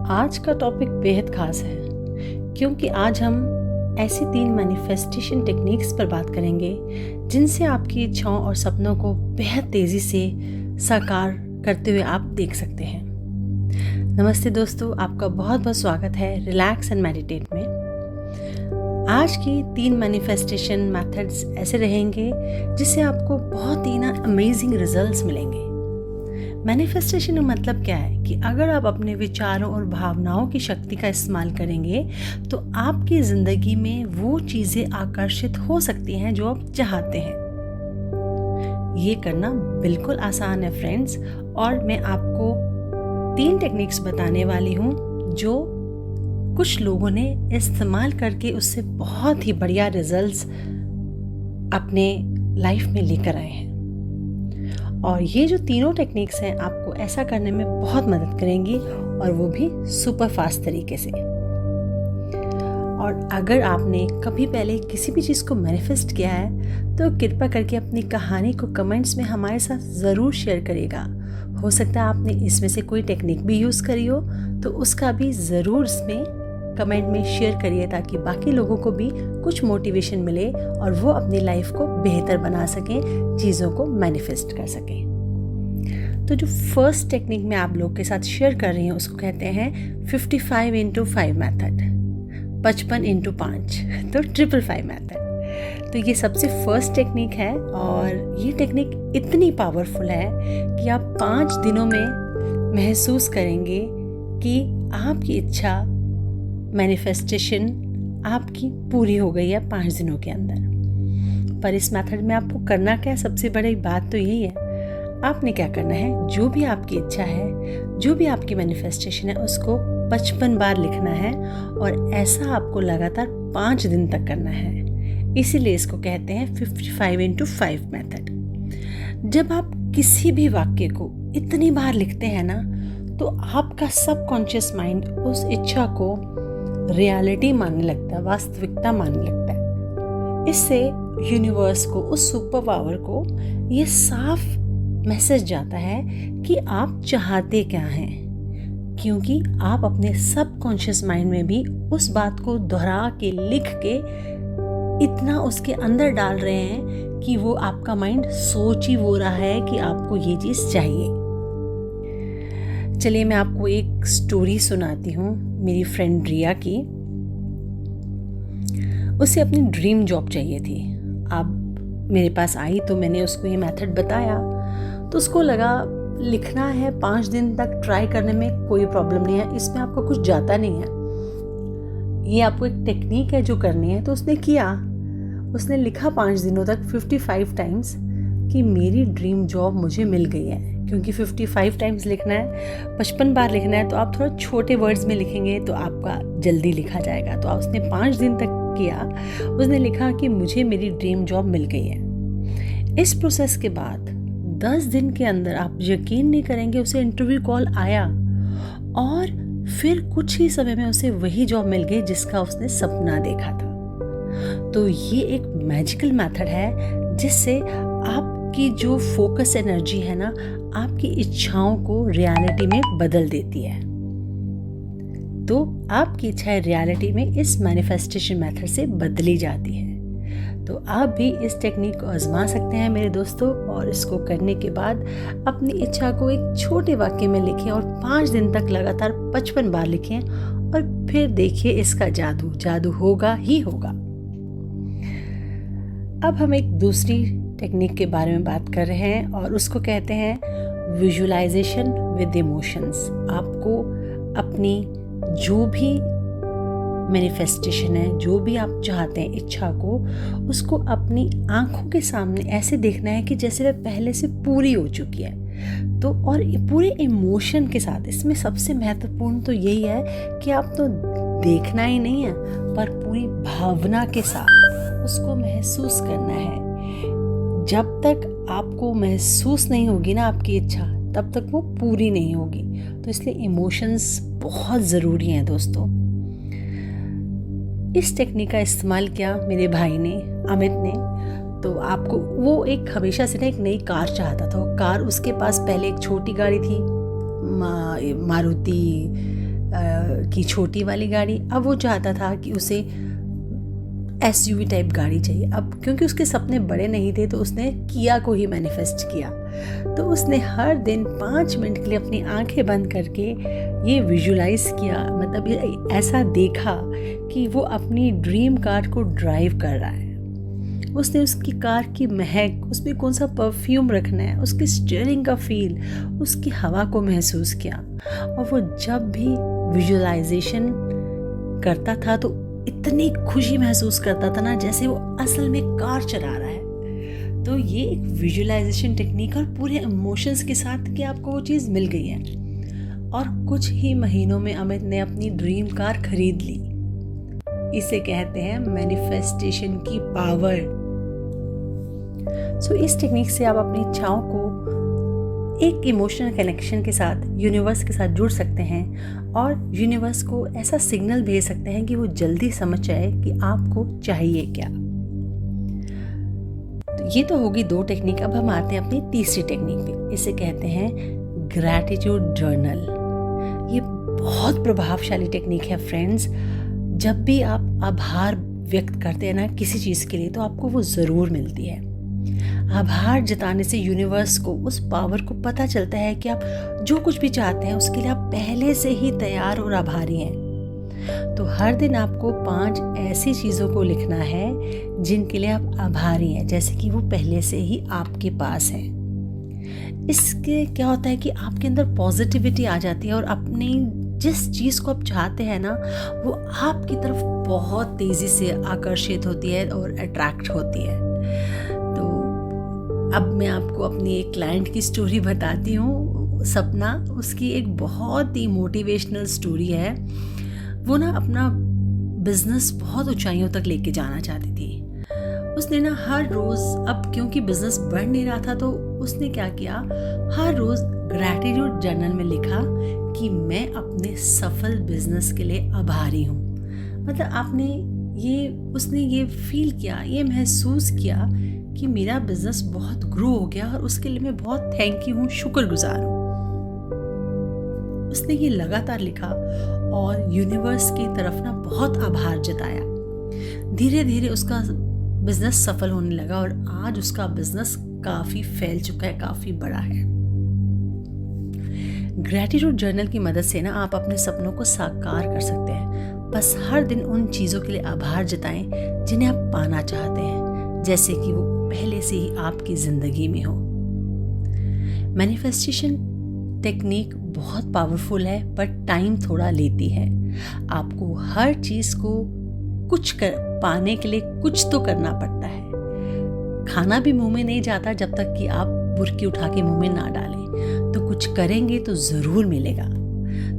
आज का टॉपिक बेहद खास है क्योंकि आज हम ऐसी 3 मैनिफेस्टेशन टेक्निक्स पर बात करेंगे जिनसे आपकी इच्छाओं और सपनों को बेहद तेज़ी से साकार करते हुए आप देख सकते हैं। नमस्ते दोस्तों, आपका बहुत बहुत स्वागत है रिलैक्स एंड मेडिटेट में। आज की 3 मैनिफेस्टेशन मेथड्स ऐसे रहेंगे जिससे आपको बहुत ही अमेजिंग रिजल्ट्स मिलेंगे। मैनिफेस्टेशन का मतलब क्या है कि अगर आप अपने विचारों और भावनाओं की शक्ति का इस्तेमाल करेंगे तो आपकी ज़िंदगी में वो चीज़ें आकर्षित हो सकती हैं जो आप चाहते हैं। ये करना बिल्कुल आसान है फ्रेंड्स, और मैं आपको 3 टेक्निक्स बताने वाली हूँ जो कुछ लोगों ने इस्तेमाल करके उससे बहुत ही बढ़िया रिजल्ट्स अपने लाइफ में लेकर आए हैं। और ये जो तीनों टेक्निक्स हैं आपको ऐसा करने में बहुत मदद करेंगी, और वो भी सुपर फास्ट तरीके से। और अगर आपने कभी पहले किसी भी चीज़ को मैनिफेस्ट किया है तो कृपया करके अपनी कहानी को कमेंट्स में हमारे साथ ज़रूर शेयर करिएगा। हो सकता है आपने इसमें से कोई टेक्निक भी यूज़ करी हो तो उसका भी ज़रूर इसमें कमेंट में शेयर करिए ताकि बाकी लोगों को भी कुछ मोटिवेशन मिले और वो अपनी लाइफ को बेहतर बना सकें, चीज़ों को मैनिफेस्ट कर सकें। तो जो फर्स्ट टेक्निक मैं आप लोग के साथ शेयर कर रही हूँ उसको कहते हैं 55x5 मेथड, 55x5, तो 555 मेथड। तो ये सबसे फर्स्ट टेक्निक है और ये टेक्निक इतनी पावरफुल है कि आप 5 दिनों में महसूस करेंगे कि आपकी इच्छा मैनिफेस्टेशन आपकी पूरी हो गई है 5 दिनों के अंदर। पर इस मेथड में आपको करना क्या है, सबसे बड़ी बात तो यही है, आपने क्या करना है, जो भी आपकी इच्छा है, जो भी आपकी मैनिफेस्टेशन है उसको 55 बार लिखना है और ऐसा आपको लगातार 5 दिन तक करना है। इसीलिए इसको कहते हैं 55x5 मेथड। जब आप किसी भी वाक्य को इतनी बार लिखते हैं ना तो आपका सबकॉन्शियस माइंड उस इच्छा को रियलिटी मानने लगता है, वास्तविकता मानने लगता है। इससे यूनिवर्स को, उस सुपर पावर को ये साफ मैसेज जाता है कि आप चाहते क्या हैं, क्योंकि आप अपने सबकॉन्शियस माइंड में भी उस बात को दोहरा के लिख के इतना उसके अंदर डाल रहे हैं कि वो आपका माइंड सोच ही वो रहा है कि आपको ये चीज़ चाहिए। चलिए मैं आपको एक स्टोरी सुनाती हूँ मेरी फ्रेंड रिया की। उसे अपनी ड्रीम जॉब चाहिए थी। अब मेरे पास आई तो मैंने उसको ये मेथड बताया तो उसको लगा लिखना है 5 दिन तक, ट्राई करने में कोई प्रॉब्लम नहीं है, इसमें आपको कुछ जाता नहीं है, ये आपको एक टेक्निक है जो करनी है। तो उसने किया, उसने लिखा 5 दिनों तक 55 टाइम्स कि मेरी ड्रीम जॉब मुझे मिल गई है। क्योंकि 55 टाइम्स लिखना है, 55 बार लिखना है, तो आप थोड़ा छोटे वर्ड्स में लिखेंगे तो आपका जल्दी लिखा जाएगा। तो उसने 5 दिन तक किया, उसने लिखा कि मुझे मेरी ड्रीम जॉब मिल गई है। इस प्रोसेस के बाद 10 दिन के अंदर आप यकीन नहीं करेंगे उसे इंटरव्यू कॉल आया और फिर कुछ ही समय में उसे वही जॉब मिल गई जिसका उसने सपना देखा था। तो ये एक मैजिकल मेथड है जिससे आपकी जो फोकस एनर्जी है ना, आपकी इच्छाओं को रियलिटी में बदल देती है। तो आपकी इच्छाएं रियलिटी में इस मैनिफेस्टेशन मेथड से बदली जाती है। तो आप भी इस टेक्निक को आजमा सकते हैं मेरे दोस्तों, और इसको करने के बाद अपनी इच्छा को एक छोटे वाक्य में लिखें और 5 दिन तक लगातार 55 बार लिखें और फिर देखिए इसका जादू होगा ही होगा। अब हम एक दूसरी टेक्निक के बारे में बात कर रहे हैं और उसको कहते हैं विजुअलाइजेशन विद इमोशंस। आपको अपनी जो भी मैनिफेस्टेशन है, जो भी आप चाहते हैं इच्छा को, उसको अपनी आंखों के सामने ऐसे देखना है कि जैसे वह पहले से पूरी हो चुकी है। तो और पूरे इमोशन के साथ, इसमें सबसे महत्वपूर्ण तो यही है कि आप तो देखना ही नहीं है पर पूरी भावना के साथ उसको महसूस करना है। जब तक आपको महसूस नहीं होगी ना आपकी इच्छा, तब तक वो पूरी नहीं होगी। तो इसलिए इमोशंस बहुत ज़रूरी हैं दोस्तों। इस टेक्निक का इस्तेमाल किया मेरे भाई ने, अमित ने। तो आपको वो एक हमेशा से ना एक नई कार चाहता था। वो कार उसके पास पहले एक छोटी गाड़ी थी, मारुति की छोटी वाली गाड़ी, अब वो चाहता था कि उसे SUV टाइप गाड़ी चाहिए। अब क्योंकि उसके सपने बड़े नहीं थे तो उसने किया को ही मैनिफेस्ट किया। तो उसने हर दिन 5 मिनट के लिए अपनी आंखें बंद करके ये विजुलाइज किया, मतलब ये ऐसा देखा कि वो अपनी ड्रीम कार को ड्राइव कर रहा है। उसने उसकी कार की महक, उसमें कौन सा परफ्यूम रखना है, उसकी स्टीयरिंग का फील, उसकी हवा को महसूस किया। और वो जब भी विजुअलाइजेशन करता था तो इतनी खुशी महसूस करता था ना, जैसे वो असल में कार चला रहा है। तो ये एक विजुअलाइजेशन टेक्निक और पूरे इमोशंस के साथ कि आपको वो चीज़ मिल गई है। और कुछ ही महीनों में अमित ने अपनी ड्रीम कार खरीद ली। इसे कहते हैं मैनिफेस्टेशन की पावर। इस टेक्निक से आप अपनी इच्छाओं को एक इमोशनल कनेक्शन के साथ यूनिवर्स के साथ जुड़ सकते हैं और यूनिवर्स को ऐसा सिग्नल भेज सकते हैं कि वो जल्दी समझ जाए कि आपको चाहिए क्या। तो ये तो होगी 2 टेक्निक। अब हम आते हैं अपनी तीसरी टेक्निक पे। इसे कहते हैं ग्रैटिट्यूड जर्नल। ये बहुत प्रभावशाली टेक्निक है फ्रेंड्स। जब भी आप आभार व्यक्त करते हैं ना किसी चीज़ के लिए, तो आपको वो ज़रूर मिलती है। आभार जताने से यूनिवर्स को, उस पावर को पता चलता है कि आप जो कुछ भी चाहते हैं उसके लिए आप पहले से ही तैयार और आभारी हैं। तो हर दिन आपको 5 ऐसी चीज़ों को लिखना है जिनके लिए आप आभारी हैं, जैसे कि वो पहले से ही आपके पास है। इसके क्या होता है कि आपके अंदर पॉजिटिविटी आ जाती है और अपनी जिस चीज़ को आप चाहते हैं ना, वो आपकी तरफ बहुत तेज़ी से आकर्षित होती है और अट्रैक्ट होती है। अब मैं आपको अपनी एक क्लाइंट की स्टोरी बताती हूँ। सपना, उसकी एक बहुत ही मोटिवेशनल स्टोरी है। वो ना अपना बिजनेस बहुत ऊंचाइयों तक लेके जाना चाहती थी। उसने ना हर रोज़, अब क्योंकि बिजनेस बढ़ नहीं रहा था, तो उसने क्या किया, हर रोज़ ग्रैटिट्यूड जर्नल में लिखा कि मैं अपने सफल बिजनेस के लिए आभारी हूँ। मतलब उसने ये फील किया, ये महसूस किया कि मेरा बिजनेस बहुत ग्रो हो गया और उसके लिए मैं बहुत थैंक यू हूँ, शुक्रगुजार हूँ। उसने ये लगातार लिखा और यूनिवर्स की तरफ ना बहुत आभार जताया। धीरे धीरे उसका बिजनेस सफल होने लगा और आज उसका बिजनेस काफी फैल चुका है, काफी बड़ा है। ग्रैटिट्यूड जर्नल की मदद से ना आप अपने सपनों को साकार कर सकते हैं। बस हर दिन उन चीज़ों के लिए आभार जताएं जिन्हें आप पाना चाहते हैं, जैसे कि वो पहले से ही आपकी ज़िंदगी में हो। मैनिफेस्टेशन टेक्निक बहुत पावरफुल है, पर टाइम थोड़ा लेती है। आपको हर चीज़ को पाने के लिए कुछ तो करना पड़ता है। खाना भी मुंह में नहीं जाता जब तक कि आप बुरकी उठा के मुंह में ना डालें। तो कुछ करेंगे तो ज़रूर मिलेगा।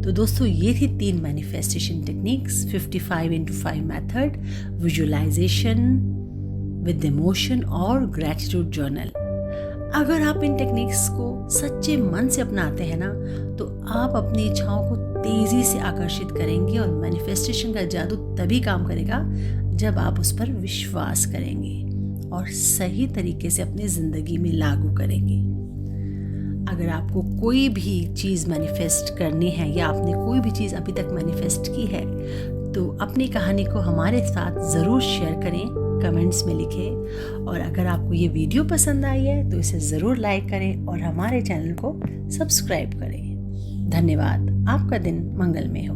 तो दोस्तों, ये थी 3 manifestation techniques, 55x5 method, visualization with emotion और ग्रैटिट्यूड जर्नल। अगर आप इन टेक्निक्स को सच्चे मन से अपनाते हैं ना, तो आप अपनी इच्छाओं को तेज़ी से आकर्षित करेंगे और मैनिफेस्टेशन का जादू तभी काम करेगा जब आप उस पर विश्वास करेंगे और सही तरीके से अपनी ज़िंदगी में लागू करेंगे। अगर आपको कोई भी चीज़ मैनिफेस्ट करनी है या आपने कोई भी चीज़ अभी तक मैनिफेस्ट की है, तो अपनी कहानी को हमारे साथ ज़रूर शेयर करें, कमेंट्स में लिखें। और अगर आपको ये वीडियो पसंद आई है तो इसे ज़रूर लाइक करें और हमारे चैनल को सब्सक्राइब करें। धन्यवाद। आपका दिन मंगलमय हो।